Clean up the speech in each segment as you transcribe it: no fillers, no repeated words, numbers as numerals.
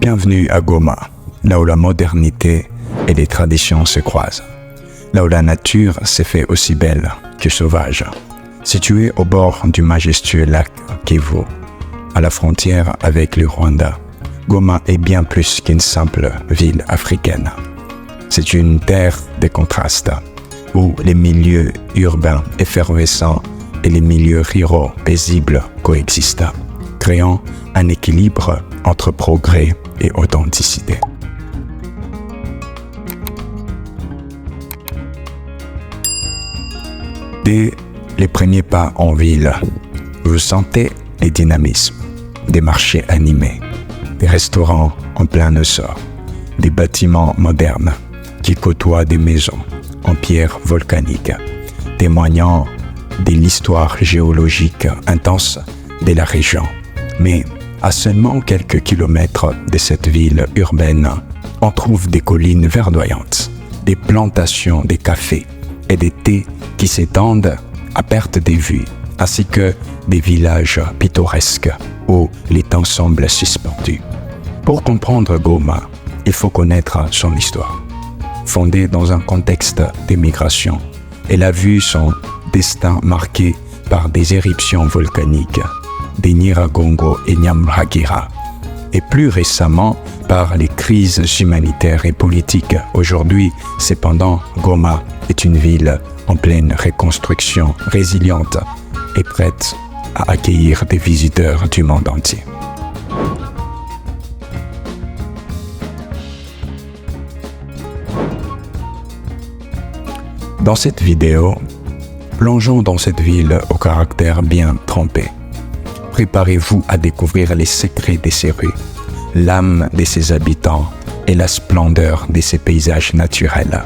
Bienvenue à Goma, là où la modernité et les traditions se croisent. Là où la nature s'est fait aussi belle que sauvage. Situé au bord du majestueux lac Kivu, à la frontière avec le Rwanda, Goma est bien plus qu'une simple ville africaine. C'est une terre de contrastes, où les milieux urbains effervescents et les milieux ruraux paisibles coexistent, créant un équilibre entre progrès et authenticité. Dès les premiers pas en ville, vous sentez les dynamismes, des marchés animés, des restaurants en plein essor, des bâtiments modernes qui côtoient des maisons en pierre volcanique, témoignant de l'histoire géologique intense de la région. Mais à seulement quelques kilomètres de cette ville urbaine, on trouve des collines verdoyantes, des plantations de café et des thés qui s'étendent à perte de vue, ainsi que des villages pittoresques où les temps semblent suspendus. Pour comprendre Goma, il faut connaître son histoire. Fondée dans un contexte d'émigration, elle a vu son destin marqué par des éruptions volcaniques, des Nyiragongo et Nyamragira, et plus récemment par les crises humanitaires et politiques. Aujourd'hui, cependant, Goma est une ville en pleine reconstruction, résiliente et prête à accueillir des visiteurs du monde entier. Dans cette vidéo, plongeons dans cette ville au caractère bien trempé. Préparez-vous à découvrir les secrets de ses rues, l'âme de ses habitants et la splendeur de ses paysages naturels.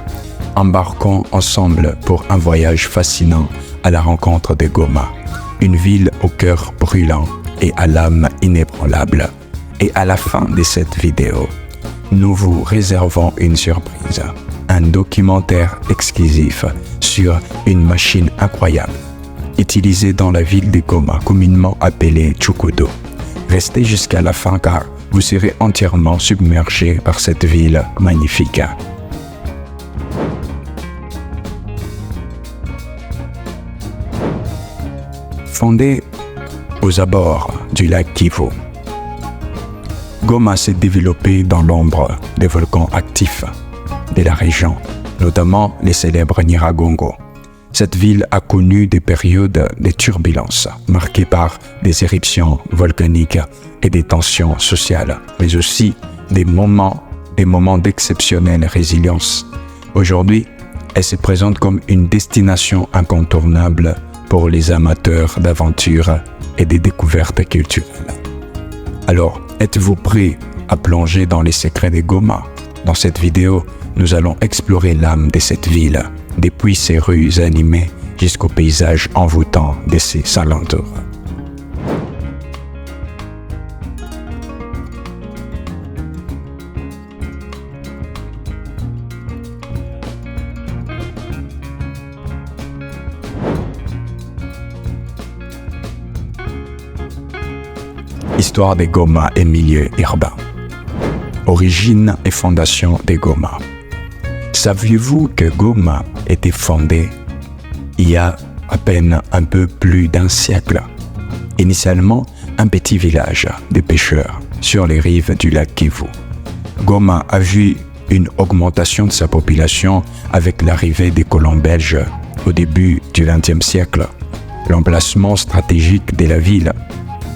Embarquons ensemble pour un voyage fascinant à la rencontre de Goma, une ville au cœur brûlant et à l'âme inébranlable. Et à la fin de cette vidéo, nous vous réservons une surprise, un documentaire exclusif sur une machine incroyable, utilisée dans la ville de Goma, communément appelée Tchukudo. Restez jusqu'à la fin car vous serez entièrement submergé par cette ville magnifique. Fondée aux abords du lac Kivu, Goma s'est développée dans l'ombre des volcans actifs de la région, notamment les célèbres Nyiragongo. Cette ville a connu des périodes de turbulences, marquées par des éruptions volcaniques et des tensions sociales, mais aussi des moments d'exceptionnelle résilience. Aujourd'hui, elle se présente comme une destination incontournable pour les amateurs d'aventure et des découvertes culturelles. Alors, êtes-vous prêts à plonger dans les secrets de Goma? Dans cette vidéo, nous allons explorer l'âme de cette ville, depuis ses rues animées jusqu'au paysage envoûtant de ses alentours. Histoire de Goma et milieu urbain. Origine et fondation de Goma. Saviez-vous que Goma était fondée il y a à peine un peu plus d'un siècle? Initialement, un petit village de pêcheurs sur les rives du lac Kivu. Goma a vu une augmentation de sa population avec l'arrivée des colons belges au début du XXe siècle. L'emplacement stratégique de la ville,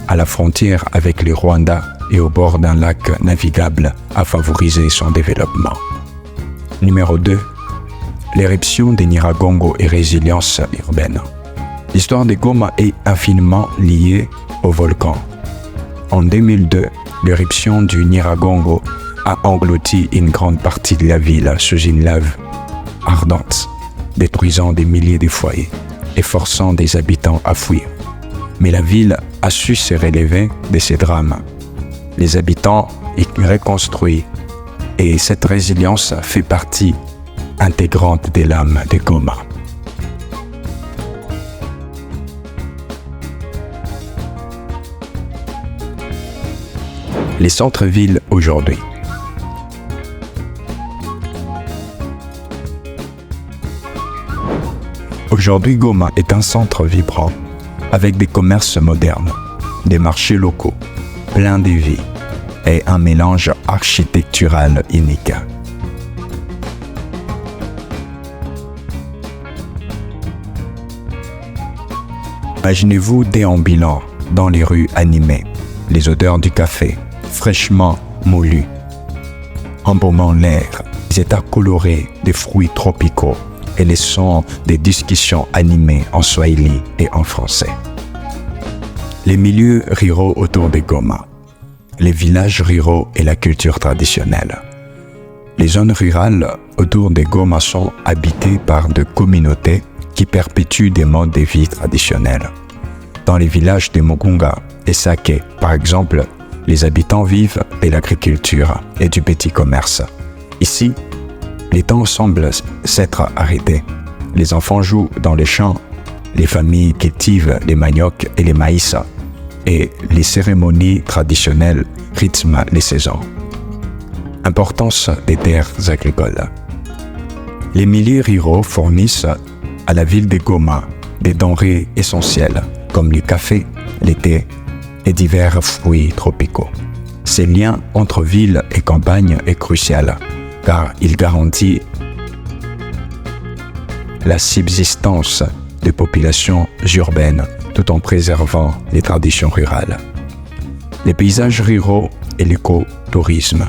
à la frontière avec le Rwanda et au bord d'un lac navigable, a favorisé son développement. Numéro 2. L'éruption des Nyiragongo et résilience urbaine. L'histoire de Goma est infiniment liée au volcan. En 2002, l'éruption du Nyiragongo a englouti une grande partie de la ville sous une lave ardente, détruisant des milliers de foyers et forçant des habitants à fuir. Mais la ville a su se relever de ces drames. Les habitants y reconstruisent et cette résilience fait partie intégrante de l'âme de Goma. Les centres-villes aujourd'hui. Aujourd'hui, Goma est un centre vibrant, avec des commerces modernes, des marchés locaux, pleins de vie, et un mélange architectural unique. Imaginez-vous déambulant dans les rues animées, les odeurs du café, fraîchement moulu, embaumant l'air, les états colorés des fruits tropicaux et les sons des discussions animées en swahili et en français. Les milieux ruraux autour de Goma, les villages ruraux et la culture traditionnelle. Les zones rurales autour de Goma sont habitées par des communautés qui perpétuent des modes de vie traditionnels. Dans les villages de Mugunga et Sake, par exemple, les habitants vivent de l'agriculture et du petit commerce. Ici, les temps semblent s'être arrêtés. Les enfants jouent dans les champs, les familles cultivent les maniocs et les maïs, et les cérémonies traditionnelles rythment les saisons. Importance des terres agricoles. Les milieux ruraux fournissent à la ville de Goma des denrées essentielles comme le café, le thé et divers fruits tropicaux. Ce lien entre ville et campagne est crucial car il garantit la subsistance des populations urbaines tout en préservant les traditions rurales. Les paysages ruraux et l'écotourisme.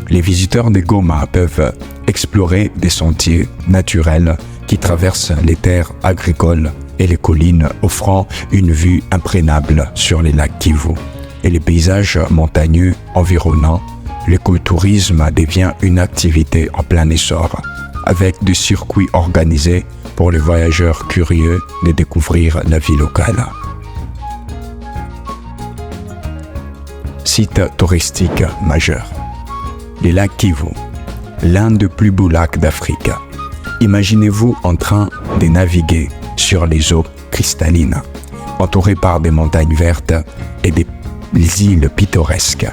Les visiteurs de Goma peuvent explorer des sentiers naturels qui traversent les terres agricoles et les collines, offrant une vue imprenable sur les lacs Kivu. Et les paysages montagneux environnants, l'écotourisme devient une activité en plein essor, avec des circuits organisés pour les voyageurs curieux de découvrir la vie locale. Site touristique majeur. Les lacs Kivu, l'un des plus beaux lacs d'Afrique. Imaginez-vous en train de naviguer sur les eaux cristallines, entourés par des montagnes vertes et des îles pittoresques.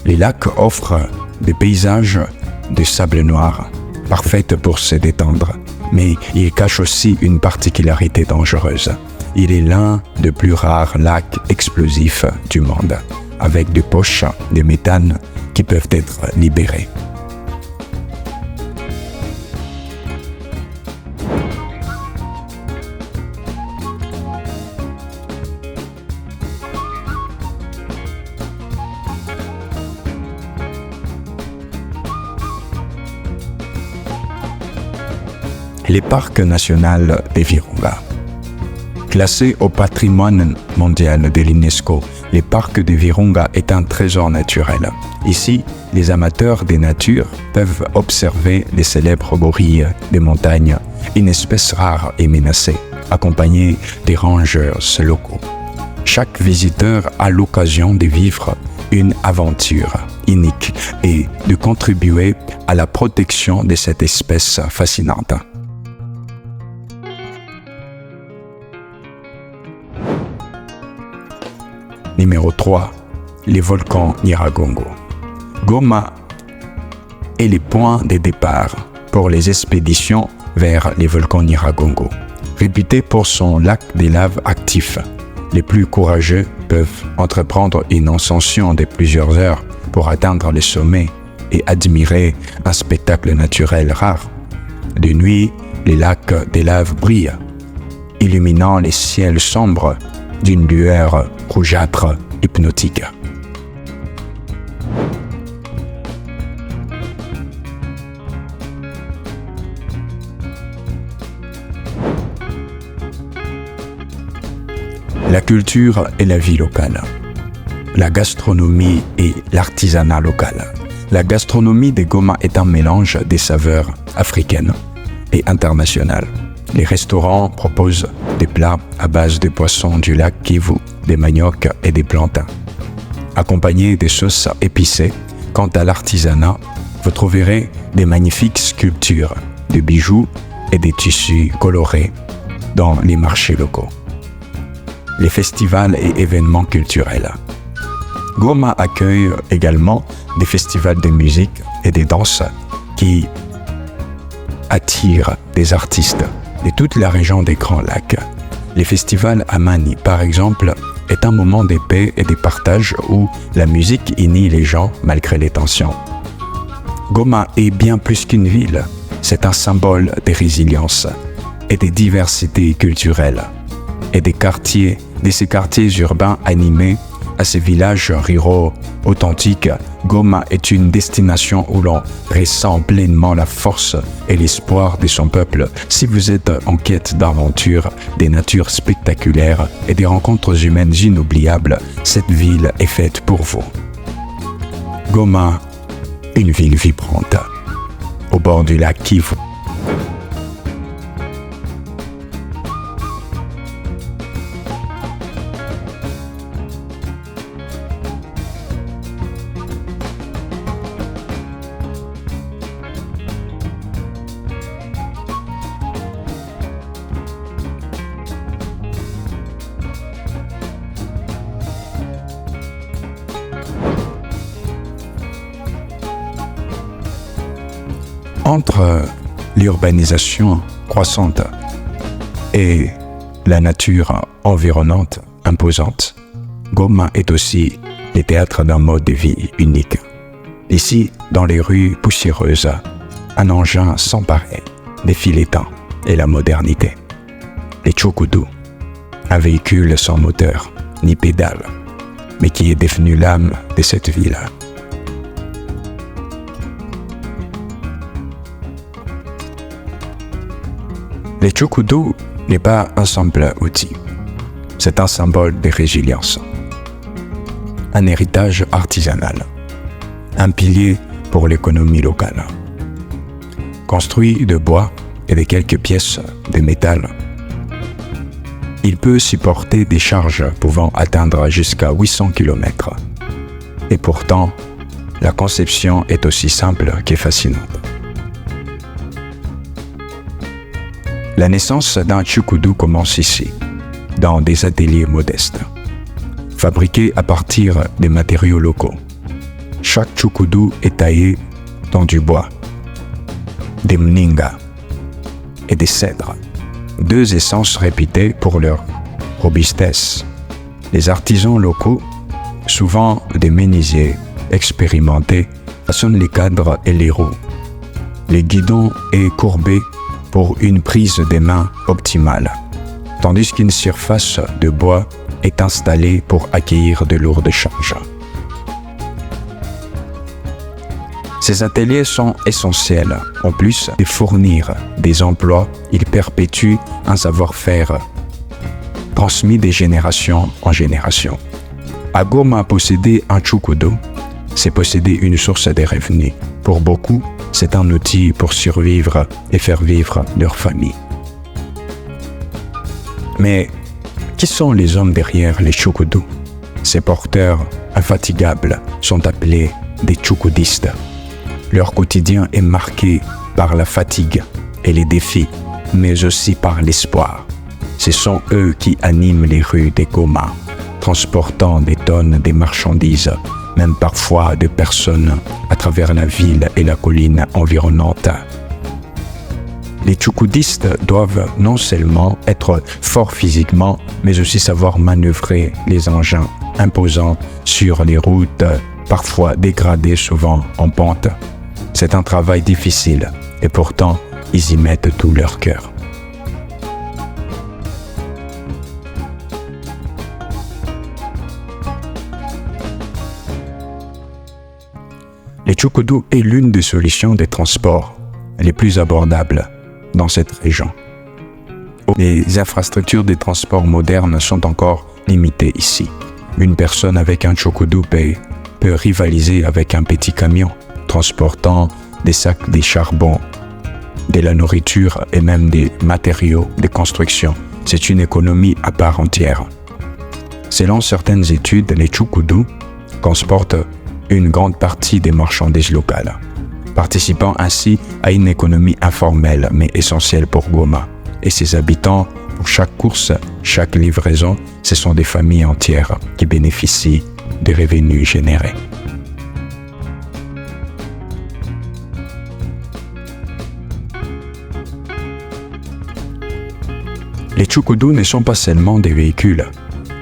Les lacs offrent des paysages de sable noir, parfaits pour se détendre, mais ils cachent aussi une particularité dangereuse. Il est l'un des plus rares lacs explosifs du monde, avec des poches de méthane qui peuvent être libérées. Les parcs nationaux des Virunga. Classés au patrimoine mondial de l'UNESCO, les parcs de Virunga est un trésor naturel. Ici, les amateurs de nature peuvent observer les célèbres gorilles des montagnes, une espèce rare et menacée, accompagnée des rangers locaux. Chaque visiteur a l'occasion de vivre une aventure unique et de contribuer à la protection de cette espèce fascinante. Numéro 3. Les volcans Nyiragongo. Goma est le point de départ pour les expéditions vers les volcans Nyiragongo. Réputé pour son lac de lave actif, les plus courageux peuvent entreprendre une ascension de plusieurs heures pour atteindre le sommet et admirer un spectacle naturel rare. De nuit, les lacs de lave brillent, illuminant les ciels sombres d'une lueur rougeâtre hypnotique. La culture et la vie locale. La gastronomie et l'artisanat local. La gastronomie de Goma est un mélange des saveurs africaines et internationales. Les restaurants proposent des plats à base de poissons du lac Kivu, des maniocs et des plantains, accompagnés de sauces épicées. Quant à l'artisanat, vous trouverez des magnifiques sculptures, des bijoux et des tissus colorés dans les marchés locaux. Les festivals et événements culturels. Goma accueille également des festivals de musique et de danse qui attirent des artistes de toute la région des Grands Lacs. Les festivals à Mani, par exemple, est un moment de paix et de partage où la musique unit les gens malgré les tensions. Goma est bien plus qu'une ville, c'est un symbole de résilience et de diversité culturelle et de ces quartiers urbains animés à ces villages ruraux authentiques. Goma est une destination où l'on ressent pleinement la force et l'espoir de son peuple. Si vous êtes en quête d'aventure, des natures spectaculaires et des rencontres humaines inoubliables, cette ville est faite pour vous. Goma, une ville vibrante, au bord du lac Kivu. Entre l'urbanisation croissante et la nature environnante imposante, Goma est aussi le théâtre d'un mode de vie unique. Ici, dans les rues poussiéreuses, un engin sans pareil défie les temps et la modernité. Les Tchokoudou, un véhicule sans moteur ni pédale, mais qui est devenu l'âme de cette ville. Les Tchokoudou n'est pas un simple outil, c'est un symbole de résilience, un héritage artisanal, un pilier pour l'économie locale. Construit de bois et de quelques pièces de métal, il peut supporter des charges pouvant atteindre jusqu'à 800 km. Et pourtant, la conception est aussi simple que fascinante. La naissance d'un Tchokoudou commence ici, dans des ateliers modestes, fabriqués à partir des matériaux locaux. Chaque Tchokoudou est taillé dans du bois, des mninga et des cèdres, deux essences réputées pour leur robustesse. Les artisans locaux, souvent des menuisiers expérimentés, façonnent les cadres et les roues. Le guidon est courbé pour une prise des mains optimale, tandis qu'une surface de bois est installée pour accueillir de lourdes charges. Ces ateliers sont essentiels. En plus de fournir des emplois, ils perpétuent un savoir-faire transmis de génération en génération. À Goma, posséder un Tchokoudou, c'est posséder une source de revenus. Pour beaucoup, c'est un outil pour survivre et faire vivre leur famille. Mais qui sont les hommes derrière les Tchokoudou? Ces porteurs infatigables sont appelés des Tchokoudistes. Leur quotidien est marqué par la fatigue et les défis, mais aussi par l'espoir. Ce sont eux qui animent les rues de Goma, transportant des tonnes de marchandises, même parfois de personnes, à travers la ville et la colline environnante. Les Tchokoudistes doivent non seulement être forts physiquement, mais aussi savoir manœuvrer les engins imposants sur les routes, parfois dégradées, souvent en pente. C'est un travail difficile, et pourtant, ils y mettent tout leur cœur. Les Tchokoudou est l'une des solutions de transport les plus abordables dans cette région. Les infrastructures de transport modernes sont encore limitées ici. Une personne avec un Tchokoudou peut rivaliser avec un petit camion transportant des sacs de charbon, de la nourriture et même des matériaux de construction. C'est une économie à part entière. Selon certaines études, les Tchokoudou transportent une grande partie des marchandises locales, participant ainsi à une économie informelle mais essentielle pour Goma et ses habitants. Pour chaque course, chaque livraison, ce sont des familles entières qui bénéficient de revenus générés. Les Tchoukoudous ne sont pas seulement des véhicules.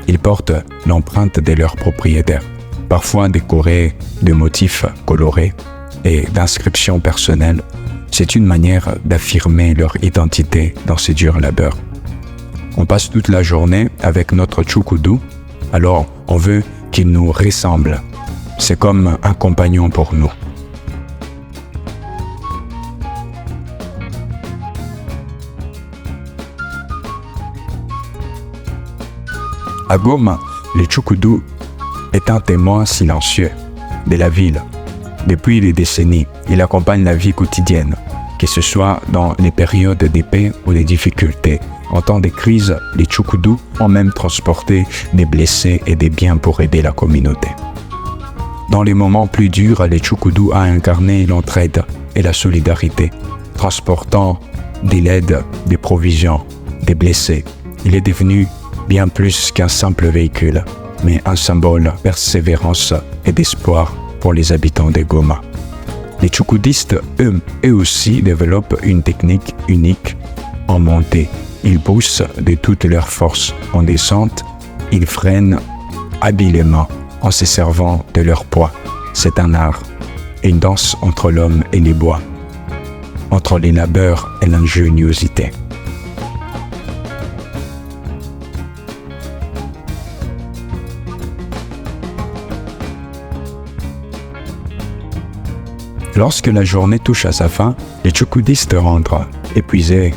Ils portent l'empreinte de leurs propriétaires, parfois décorés de motifs colorés et d'inscriptions personnelles. C'est une manière d'affirmer leur identité dans ce dur labeur. On passe toute la journée avec notre Tchoukoudou, alors on veut qu'il nous ressemble. C'est comme un compagnon pour nous. À Goma, le Tchoukoudou est un témoin silencieux de la ville. Depuis des décennies, il accompagne la vie quotidienne, que ce soit dans les périodes de paix ou de difficultés. En temps de crise, les Tchoukoudous ont même transporté des blessés et des biens pour aider la communauté. Dans les moments plus durs, les Tchoukoudous ont incarné l'entraide et la solidarité, transportant de l'aide, des provisions, des blessés. Il est devenu bien plus qu'un simple véhicule, mais un symbole de persévérance et d'espoir pour les habitants de Goma. Les Tchoukoudistes, eux aussi, développent une technique unique en montée. Ils poussent de toutes leurs forces. En descente, ils freinent habilement en se servant de leur poids. C'est un art, une danse entre l'homme et les bois, entre les labeurs et l'ingéniosité. Lorsque la journée touche à sa fin, les Tchoukoudistes rentrent, épuisés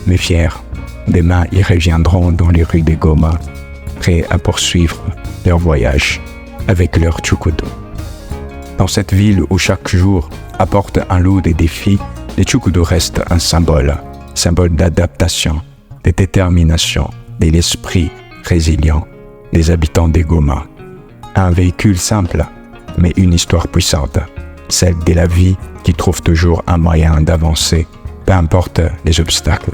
mais fiers. Demain, ils reviendront dans les rues de Goma, prêts à poursuivre leur voyage avec leur Tchoukoudou. Dans cette ville où chaque jour apporte un lot de défis, les Tchoukoudous restent un symbole d'adaptation, de détermination, de l'esprit résilient des habitants de Goma. Un véhicule simple, mais une histoire puissante. Celle de la vie qui trouve toujours un moyen d'avancer, peu importe les obstacles.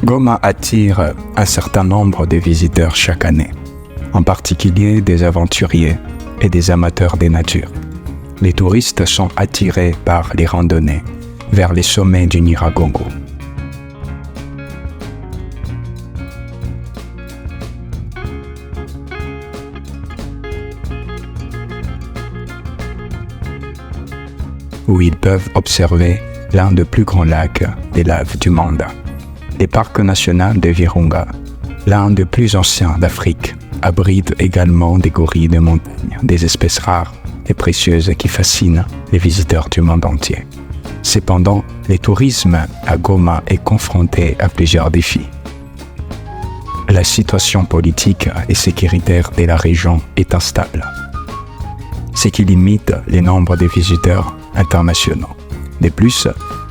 Goma attire un certain nombre de visiteurs chaque année, en particulier des aventuriers et des amateurs des natures. Les touristes sont attirés par les randonnées vers les sommets du Nyiragongo. Où ils peuvent observer l'un des plus grands lacs des laves du monde. Le parc national de Virunga, l'un des plus anciens d'Afrique, abrite également des gorilles de montagne, des espèces rares et précieuses qui fascinent les visiteurs du monde entier. Cependant, le tourisme à Goma est confronté à plusieurs défis. La situation politique et sécuritaire de la région est instable, ce qui limite le nombre de visiteurs internationaux. De plus,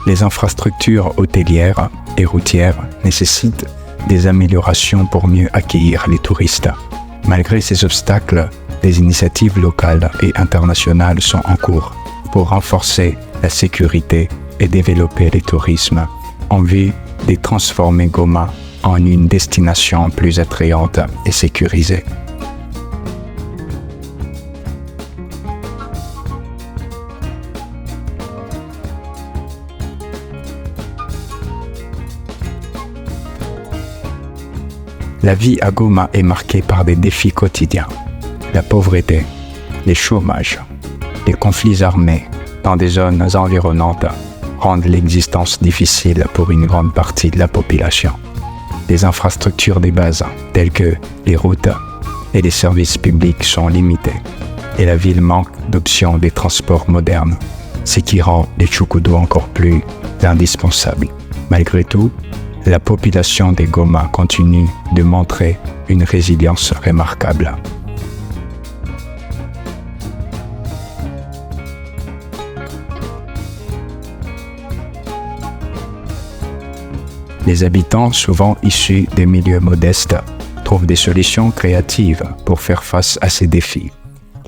les infrastructures hôtelières et routières nécessitent des améliorations pour mieux accueillir les touristes. Malgré ces obstacles, des initiatives locales et internationales sont en cours pour renforcer la sécurité et développer le tourisme en vue de transformer Goma en une destination plus attrayante et sécurisée. La vie à Goma est marquée par des défis quotidiens. La pauvreté, le chômage, les conflits armés dans des zones environnantes rendent l'existence difficile pour une grande partie de la population. Les infrastructures de base, telles que les routes et les services publics, sont limitées et la ville manque d'options de transport modernes, ce qui rend les Tchoukoudous encore plus indispensables. Malgré tout, la population de Goma continue de montrer une résilience remarquable. Les habitants, souvent issus des milieux modestes, trouvent des solutions créatives pour faire face à ces défis.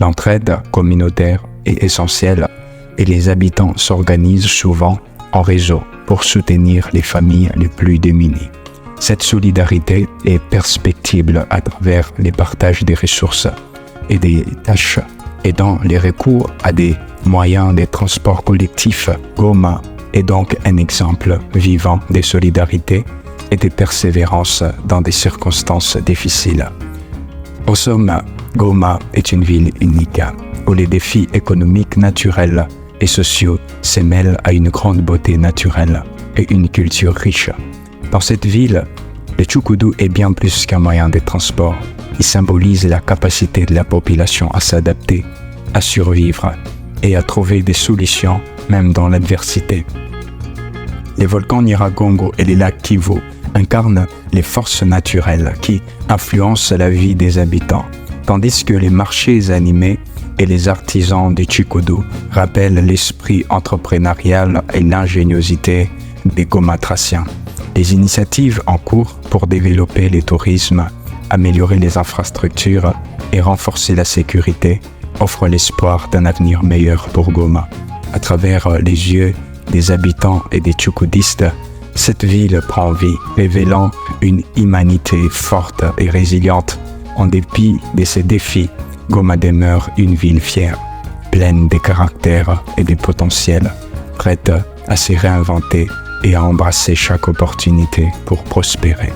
L'entraide communautaire est essentielle et les habitants s'organisent souvent en réseau pour soutenir les familles les plus démunies. Cette solidarité est perceptible à travers les partages des ressources et des tâches et dans les recours à des moyens de transport collectif. Goma est donc un exemple vivant de solidarité et de persévérance dans des circonstances difficiles. Au somme, Goma est une ville unique où les défis économiques, naturels et sociaux se mêlent à une grande beauté naturelle et une culture riche. Dans cette ville, le Tchoukoudou est bien plus qu'un moyen de transport. Il symbolise la capacité de la population à s'adapter, à survivre et à trouver des solutions même dans l'adversité. Les volcans Nyiragongo et les lacs Kivu incarnent les forces naturelles qui influencent la vie des habitants, tandis que les marchés animés et les artisans du Tchoukoudou rappellent l'esprit entrepreneurial et l'ingéniosité des Gomatraciens. Les initiatives en cours pour développer le tourisme, améliorer les infrastructures et renforcer la sécurité offrent l'espoir d'un avenir meilleur pour Goma. À travers les yeux des habitants et des Tchoukoudistes, cette ville prend vie, révélant une humanité forte et résiliente. En dépit de ces défis, Goma demeure une ville fière, pleine de caractère et de potentiel, prête à se réinventer et à embrasser chaque opportunité pour prospérer.